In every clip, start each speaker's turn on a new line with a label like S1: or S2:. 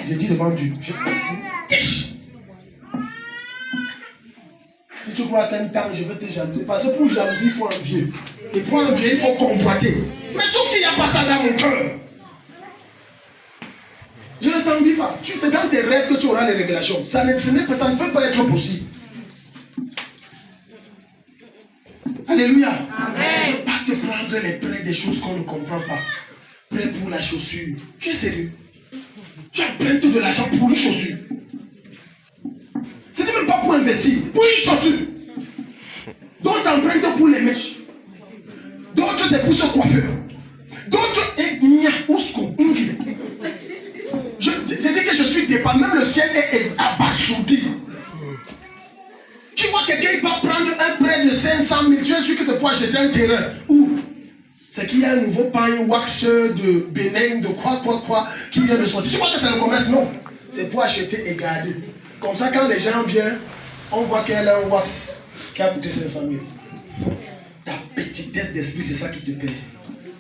S1: J'ai dit devant Dieu. Si tu crois qu'un temps je vais te jalouser, parce que pour jalouser, il faut envier. Et pour envier, il faut convoiter. Mais sauf qu'il n'y a pas ça dans mon cœur. Je ne t'envie pas. C'est dans tes rêves que tu auras les révélations. Ça ne peut pas être possible. Alléluia. Amen. Je ne vais pas te prendre les prêts des choses qu'on ne comprend pas. Prêt pour la chaussure. Tu es sérieux? Tu empruntes de l'argent pour une chaussure. Ce n'est même pas pour investir. Pour une chaussure. D'autres empruntent pour les mèches. D'autres c'est pour se coiffer. D'autres je dis que je suis dépendant. Même le ciel est abasourdi. Tu vois quelqu'un il va prendre un prêt de 500 000. Tu es sûr que c'est pour acheter un terrain. Où? C'est qu'il y a un nouveau pain wax de Bénin, de quoi, qui vient de sortir. Tu crois que c'est le commerce? Non. C'est pour acheter et garder. Comme ça, quand les gens viennent, on voit qu'elle a un wax qui a coûté 500 000. Ta petitesse d'esprit, c'est ça qui te paie.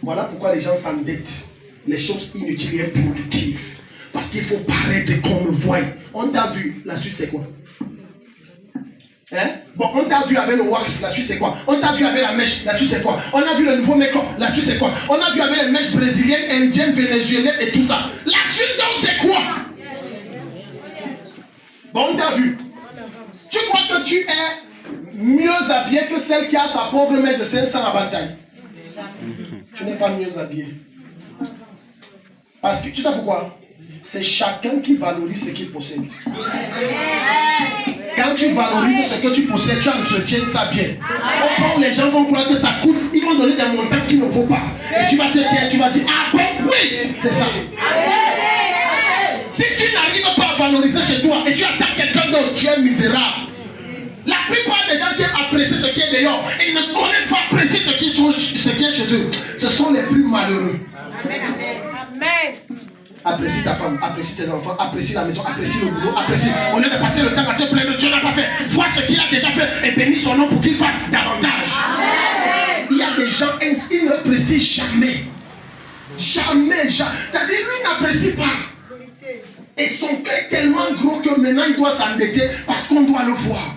S1: Voilà pourquoi les gens s'endettent. Les choses inutiles et productives. Parce qu'il faut paraître qu'on me voie. On t'a vu, la suite c'est quoi? Hein? Bon, on t'a vu avec le wax, la suite c'est quoi? On t'a vu avec la mèche, la suite c'est quoi? On a vu le nouveau make-up, la suite c'est quoi? On a vu avec les mèches brésiliennes, indiennes, vénézuéliennes et tout ça. La suite donc c'est quoi? Bon, on t'a vu. Tu crois que tu es mieux habillé que celle qui a sa pauvre mère de 500 à bataille? Tu n'es pas mieux habillé. Parce que tu sais pourquoi? C'est chacun qui valorise ce qu'il possède. Quand tu valorises ce que tu possèdes, tu entretiens ça bien. Les gens vont croire que ça coûte, ils vont donner des montants qui ne vaut pas. Et tu vas te taire, tu vas dire, ah bon, oui, c'est ça. Si tu n'arrives pas à valoriser chez toi et tu attends quelqu'un d'autre, tu es misérable. La plupart des gens qui apprécient ce qui est dehors, ils ne connaissent pas apprécier ce qui est chez eux. Ce sont les plus malheureux. Amen, amen. Amen. Apprécie ta femme, apprécie tes enfants, apprécie la maison, apprécie le boulot, apprécie. Au lieu de passer le temps à te plaindre, Dieu n'a pas fait. Vois ce qu'il a déjà fait et bénis son nom pour qu'il fasse davantage. Amen. Il y a des gens, ils n'apprécient jamais. Jamais, jamais. C'est-à-dire, lui n'apprécie pas. Et son cœur est tellement gros que maintenant il doit s'endetter parce qu'on doit le voir.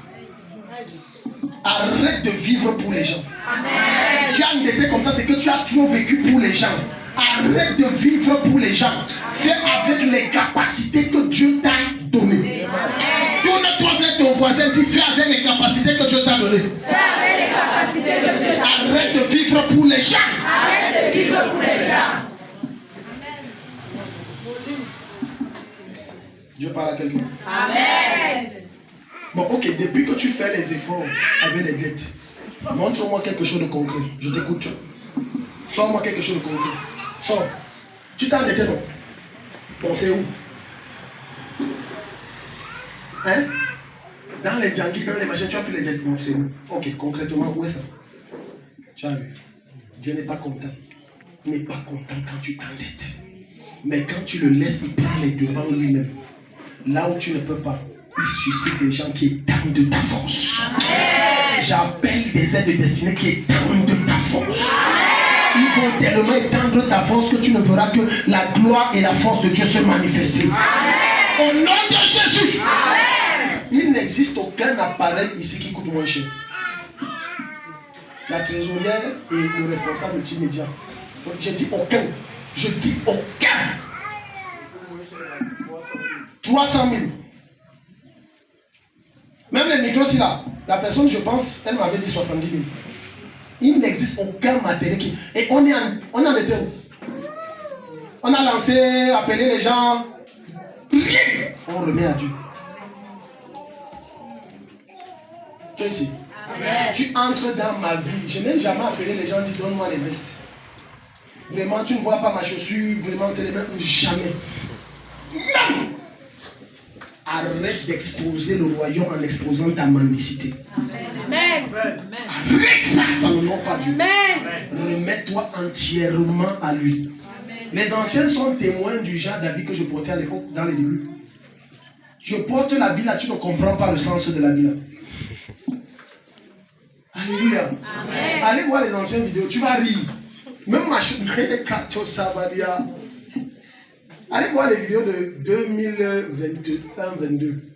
S1: Arrête de vivre pour les gens. Amen. Tu as endetté comme ça, c'est que tu as trop vécu pour les gens. Arrête de vivre pour les gens. Fais avec les capacités que Dieu t'a données. Tourne-toi vers ton voisin, dis fais avec les capacités que Dieu t'a données. Fais avec les capacités que Dieu t'a données. Arrête de vivre pour les gens. Arrête de vivre pour les gens. Dieu parle à quelqu'un. Amen. Bon, ok, depuis que tu fais les efforts avec les dettes, montre-moi quelque chose de concret. Je t'écoute. Sors-moi quelque chose de concret. Sors. Tu t'es endetté, non? Bon, c'est où? Hein? Dans les djangis, dans les machins, tu as pris les dettes. Bon, c'est où? Ok, concrètement, où est ça? Tu as vu? Dieu n'est pas content. Il n'est pas content quand tu t'endettes. Mais quand tu le laisses, il prend les devants lui-même. Là où tu ne peux pas, il suscite des gens qui étendent de ta force. J'appelle des aides destinées qui étendent de ta force. Ils vont tellement étendre ta force que tu ne verras que la gloire et la force de Dieu se manifester. Au nom de Jésus. Amen. Il n'existe aucun appareil ici qui coûte moins cher. La trésorière et le responsable multimédia. Je dis aucun. Je dis aucun. 300 000. Même les micros, si là, la personne, je pense, elle m'avait dit 70 000. Il n'existe aucun matériel qui... Et on en était où? On a lancé, appelé les gens. Rien. On remet à Dieu. Tu es ici. Amen. Tu entres dans ma vie. Je n'ai jamais appelé les gens dit donne-moi les vestes. Vraiment, tu ne vois pas ma chaussure. Vraiment, c'est les mêmes. Jamais. Non. Arrête d'exposer le royaume en exposant ta mendicité. Amen. Arrête ça, ça ne honore pas Dieu. Remets-toi entièrement à lui. Amen. Les anciens sont témoins du genre d'habit que je portais à l'époque, dans les débuts. Je porte l'habit là, tu ne comprends pas le sens de l'habit là. Alléluia. Amen. Allez voir les anciennes vidéos, tu vas rire. Même ma chute, Allez voir les vidéos de 2021-22.